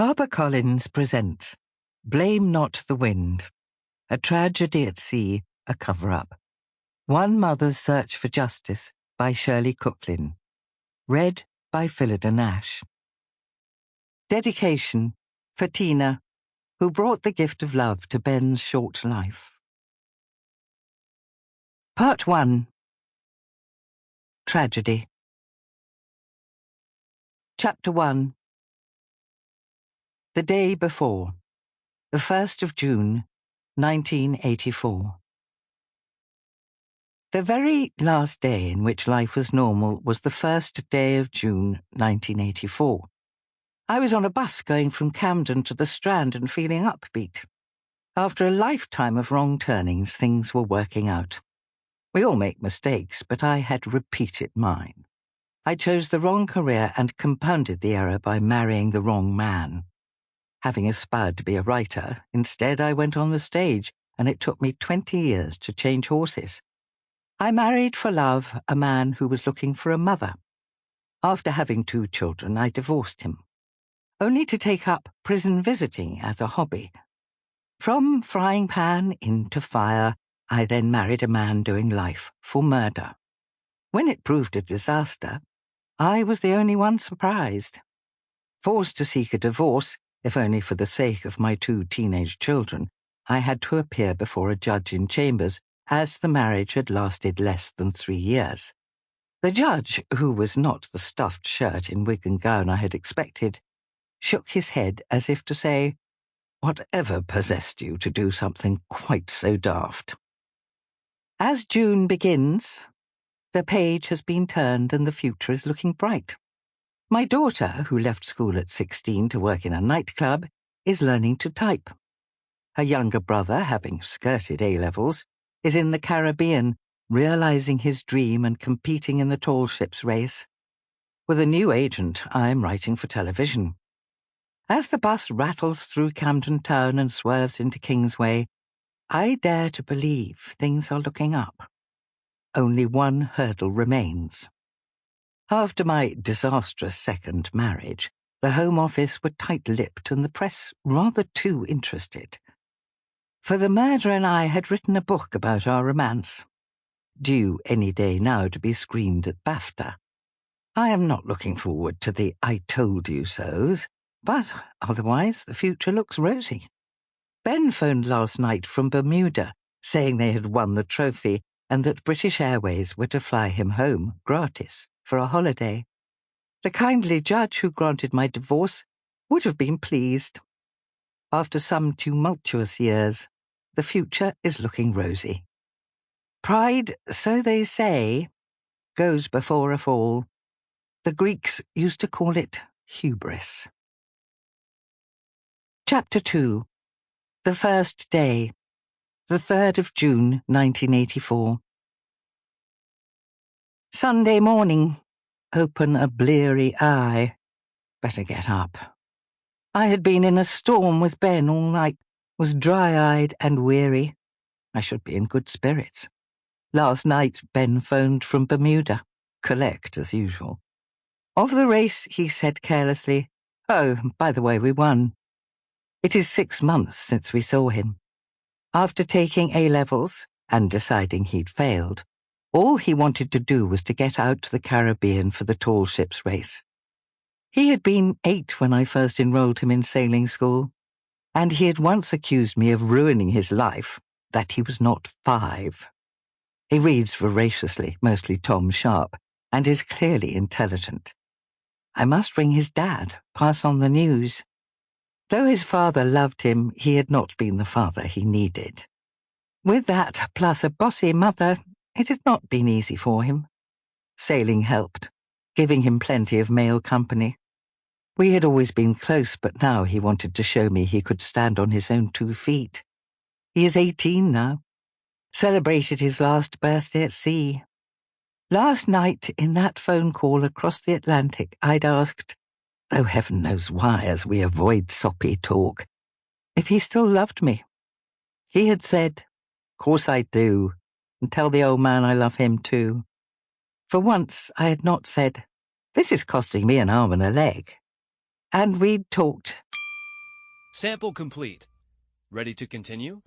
HarperCollins presents Blame Not the Wind, a tragedy at sea, a cover-up. One Mother's Search for Justice by Shirley Cooklin. Read by Phyllida Nash. Dedication for Tina, who brought the gift of love to Ben's short life. Part 1. Tragedy. Chapter 1. The day before, the 1st of June, 1984. The very last day in which life was normal was the 1st day of June, 1984. I was on a bus going from Camden to the Strand and feeling upbeat. After a lifetime of wrong turnings, things were working out. We all make mistakes, but I had repeated mine. I chose the wrong career and compounded the error by marrying the wrong man. Having aspired to be a writer, instead I went on the stage, and it took me 20 years to change horses. I married for love a man who was looking for a mother. After having 2 children, I divorced him, only to take up prison visiting as a hobby. From frying pan into fire, I then married a man doing life for murder. When it proved a disaster, I was the only one surprised. Forced to seek a divorce, if only for the sake of my 2 teenage children, I had to appear before a judge in chambers, as the marriage had lasted less than 3 years. The judge, who was not the stuffed shirt in wig and gown I had expected, shook his head as if to say, "Whatever possessed you to do something quite so daft?" As June begins, the page has been turned and the future is looking bright. My daughter, who left school at 16 to work in a nightclub, is learning to type. Her younger brother, having skirted A-levels, is in the Caribbean, realizing his dream and competing in the tall ships race. With a new agent, I am writing for television. As the bus rattles through Camden Town and swerves into Kingsway, I dare to believe things are looking up. Only one hurdle remains. After my disastrous second marriage, the Home Office were tight-lipped and the press rather too interested. For the murderer and I had written a book about our romance, due any day now to be screened at BAFTA. I am not looking forward to the "I told you so's," but otherwise the future looks rosy. Ben phoned last night from Bermuda, saying they had won the trophy and that British Airways were to fly him home, gratis, for a holiday. The kindly judge who granted my divorce would have been pleased. After some tumultuous years, the future is looking rosy. Pride, so they say, goes before a fall. The Greeks used to call it hubris. Chapter 2. The First Day, the 3rd of June, 1984. Sunday morning. Open a bleary eye. Better get up. I had been in a storm with Ben all night, was dry-eyed and weary. I should be in good spirits. Last night, Ben phoned from Bermuda, collect as usual. Of the race, he said carelessly, "Oh, by the way, we won." It is 6 months since we saw him. After taking A-levels and deciding he'd failed, all he wanted to do was to get out to the Caribbean for the tall ships race. He had been 8 when I first enrolled him in sailing school, and he had once accused me of ruining his life, that he was not 5. He reads voraciously, mostly Tom Sharp, and is clearly intelligent. I must ring his dad, pass on the news. Though his father loved him, he had not been the father he needed. With that, plus a bossy mother, it had not been easy for him. Sailing helped, giving him plenty of male company. We had always been close, but now he wanted to show me he could stand on his own 2 feet. He is 18 now. Celebrated his last birthday at sea. Last night, in that phone call across the Atlantic, I'd asked, though heaven knows why as we avoid soppy talk, if he still loved me. He had said, "Course I do, and tell the old man I love him too." For once I had not said, "This is costing me an arm and a leg." And we'd talked Sample complete. Ready to continue?